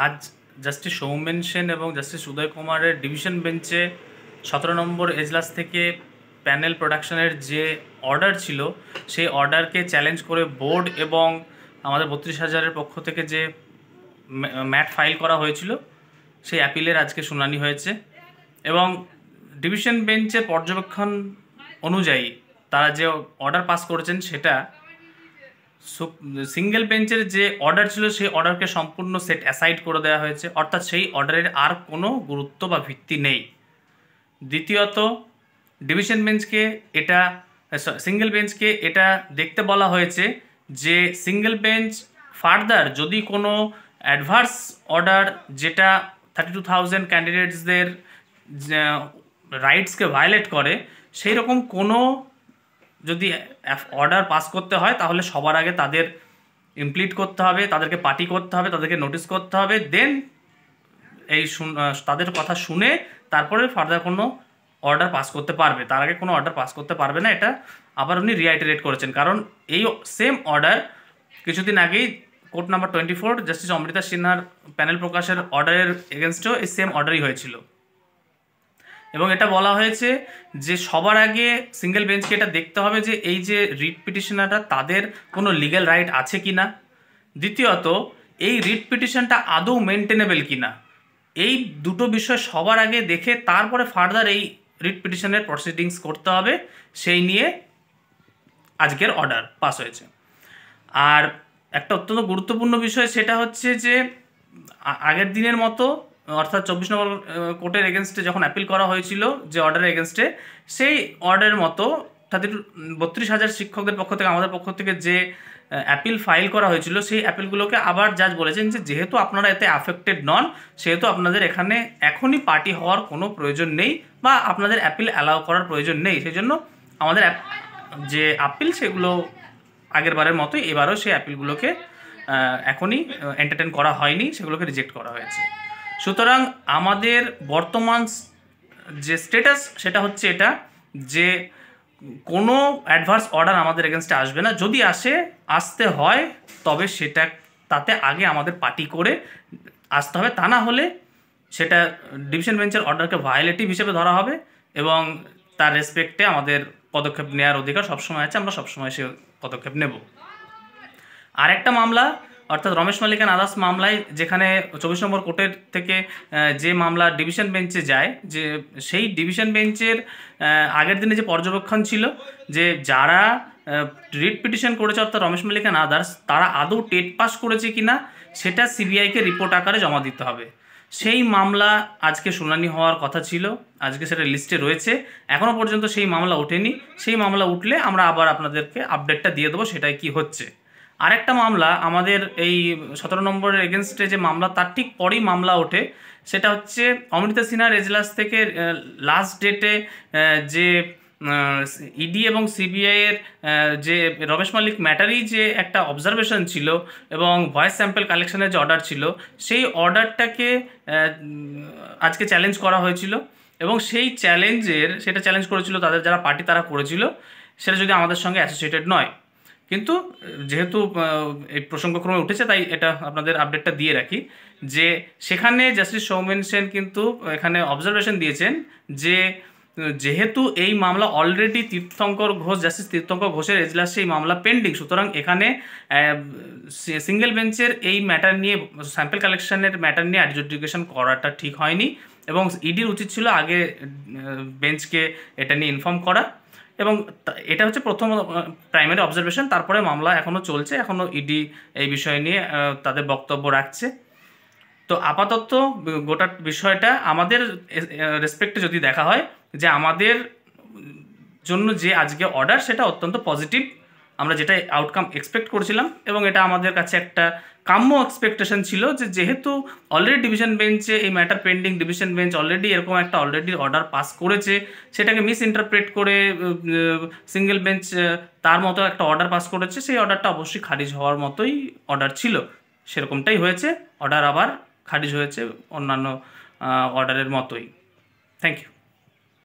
আজ জাস্টিস সৌমেন সেন এবং জাস্টিস উদয় কুমারের ডিভিশন বেঞ্চে 17 নম্বর এজলাস থেকে প্যানেল প্রোডাকশনের যে অর্ডার ছিল সেই অর্ডারকে চ্যালেঞ্জ করে বোর্ড এবং আমাদের 32,000-এর পক্ষ থেকে যে ম্যাট ফাইল করা হয়েছিল সেই অ্যাপিলের আজকে শুনানি হয়েছে এবং ডিভিশন বেঞ্চের পর্যবেক্ষণ অনুযায়ী তারা যে অর্ডার পাস করেছেন সেটা সিঙ্গেল বেঞ্চের যে অর্ডার ছিল সেই অর্ডারকে সম্পূর্ণ সেট অ্যাসাইড করে দেওয়া হয়েছে, অর্থাৎ সেই অর্ডারের আর কোনো গুরুত্ব বা ভিত্তি নেই। দ্বিতীয়ত, ডিভিশন বেঞ্চকে এটা সিঙ্গেল বেঞ্চকে এটা দেখতে বলা হয়েছে যে সিঙ্গেল বেঞ্চ ফার্দার যদি কোনো অ্যাডভার্স অর্ডার যেটা 32,000 ক্যান্ডিডেটসদের রাইটসকে ভায়োলেট করে সেই রকম কোনো যদি অর্ডার পাস করতে হয় তাহলে সবার আগে তাদের ইমপ্লিট করতে হবে, তাদেরকে পার্টি করতে হবে, তাদেরকে নোটিশ করতে হবে, দেন এই তাদের কথা শুনে তারপরে ফার্দার কোনো অর্ডার পাস করতে পারবে, তার আগে কোনো অর্ডার পাস করতে পারবে না। এটা আবার উনি রিআইটারেট করেছেন, কারণ এই সেম অর্ডার কিছুদিন আগেই কোর্ট নাম্বার 24 জাস্টিস অমৃতা সিনহার প্যানেল প্রকাশের অর্ডারের এগেনস্টেও এই সেম অর্ডারই হয়েছিল এবং এটা বলা হয়েছে যে সবার আগে সিঙ্গেল বেঞ্চকে এটা দেখতে হবে যে এই যে রিট পিটিশনাররা তাদের কোনো লিগ্যাল রাইট আছে কি না, দ্বিতীয়ত এই রিট পিটিশনটা আদৌ মেনটেনেবল কি না, এই দুটো বিষয় সবার আগে দেখে তারপরে ফার্দার এই রিট পিটিশনের প্রসিডিংস করতে হবে, সেই নিয়ে আজকের অর্ডার পাস হয়েছে। আর একটা অত্যন্ত গুরুত্বপূর্ণ বিষয় সেটা হচ্ছে যে আগের দিনের মতো অর্থাৎ 24 নম্বর কোর্টের এগেনস্টে যখন অ্যাপিল করা হয়েছিল যে অর্ডারের এগেনস্টে, সেই অর্ডারের মতো 32,000 শিক্ষকদের পক্ষ থেকে আমাদের পক্ষ থেকে যে অ্যাপিল ফাইল করা হয়েছিল সেই অ্যাপিলগুলোকে আবার জাজ বলেছেন যে যেহেতু আপনারা এতে অ্যাফেক্টেড নন সেহেতু আপনাদের এখানে এখনই পার্টি হওয়ার কোনো প্রয়োজন নেই বা আপনাদের অ্যাপিল অ্যালাউ করার প্রয়োজন নেই, সেই জন্য আমাদের যে আপিল সেগুলো আগের বারের মতোই এবারও সেই অ্যাপিলগুলোকে এখনই এন্টারটেন করা হয়নি, সেগুলোকে রিজেক্ট করা হয়েছে। সুতরাং আমাদের বর্তমান যে স্ট্যাটাস সেটা হচ্ছে এটা যে কোনো অ্যাডভার্স অর্ডার আমাদের এগেনস্টে আসবে না, যদি আসতে হয় তবে সেটা তাতে আগে আমাদের পার্টি করে আসতে হবে, তা না হলে সেটা ডিভিশন বেঞ্চের অর্ডারকে ভায়োলেটিভ হিসেবে ধরা হবে এবং তার রেসপেক্টে আমাদের পদক্ষেপ নেওয়ার অধিকার সবসময় আছে, আমরা সবসময় সে পদক্ষেপ নেব। আরেকটা মামলা অর্থাৎ রমেশ মালিক অ্যান্ড আদার্স মামলায় যেখানে 24 নম্বর কোর্টের থেকে যে মামলা ডিভিশন বেঞ্চে যায়, যে সেই ডিভিশন বেঞ্চের আগের দিনে যে পর্যবেক্ষণ ছিল যে যারা রিট পিটিশন করেছে অর্থাৎ রমেশ মালিক অ্যান্ড আদার্স তারা আদৌ টেট পাস করেছে কিনা সেটা সিবিআইকে রিপোর্ট আকারে জমা দিতে হবে। সেই মামলা আজকে শুনানি হওয়ার কথা ছিল, আজকে সেটা লিস্টে রয়েছে, এখনও পর্যন্ত সেই মামলা ওঠেনি। সেই মামলা উঠলে আমরা আবার আপনাদেরকে আপডেটটা দিয়ে দেবো সেটাই কি হচ্ছে। আরেকটা মামলা আমাদের এই 17 নম্বরের এগেনস্টে যে মামলা তার ঠিক পরেই মামলা ওঠে, সেটা হচ্ছে অমৃতা সিনহার এজলাস থেকে লাস্ট ডেটে যে ইডি এবং সিবিআইয়ের যে রমেশ মালিক ম্যাটারই যে একটা অবজারভেশন ছিল এবং ভয়েস স্যাম্পল কালেকশনের যে অর্ডার ছিল সেই অর্ডারটাকে আজকে চ্যালেঞ্জ করা হয়েছিল এবং সেই সেটা চ্যালেঞ্জ করেছিল তাদের যারা পার্টি তারা করেছিল, সেটা যদি আমাদের সঙ্গে অ্যাসোসিয়েটেড নয়। কিন্তু যেহেতু এই প্রসঙ্গক্রমে উঠেছে তাই এটা আপনাদের আপডেটটা দিয়ে রাখি যে সেখানে জাস্টিস সৌমেন সেন কিন্তু এখানে অবজারভেশন দিয়েছেন যে যেহেতু এই মামলা অলরেডি জাস্টিস তীর্থঙ্কর ঘোষের এজলাসে এই মামলা পেন্ডিং, সুতরাং এখানে সিঙ্গেল বেঞ্চের এই ম্যাটার নিয়ে স্যাম্পল কালেকশনের ম্যাটার নিয়ে অ্যাডজুডিকেশন করাটা ঠিক হয়নি এবং ইডির উচিত ছিল আগে বেঞ্চকে এটা নিয়ে ইনফর্ম করা, এবং এটা হচ্ছে প্রথম প্রাইমারি অবজারভেশন। তারপরে মামলা এখনও চলছে, এখনও ইডি এই বিষয় নিয়ে তাদের বক্তব্য রাখছে। তো আপাতত গোটা বিষয়টা আমাদের রেসপেক্টে যদি দেখা হয় যে আমাদের জন্য যে আজকে অর্ডার সেটা অত্যন্ত পজিটিভ, আমরা যেটা আউটকাম এক্সপেক্ট করেছিলাম এবং এটা আমাদের কাছে একটা কাম্য এক্সপেকটেশন ছিল যে যেহেতু অলরেডি ডিভিশন বেঞ্চে এই matter pending, division bench already এরকম একটা অর্ডার পাস করেছে, সেটাকে মিস ইন্টারপ্রেট করে সিঙ্গেল বেঞ্চ তার মতো একটা অর্ডার পাস করেছে, সেই অর্ডারটা অবশ্যই খারিজ হওয়ার মতোই অর্ডার ছিল, সেরকমটাই হয়েছে, অর্ডার আবার খারিজ হয়েছে অন্যান্য অর্ডারের মতোই। Thank you.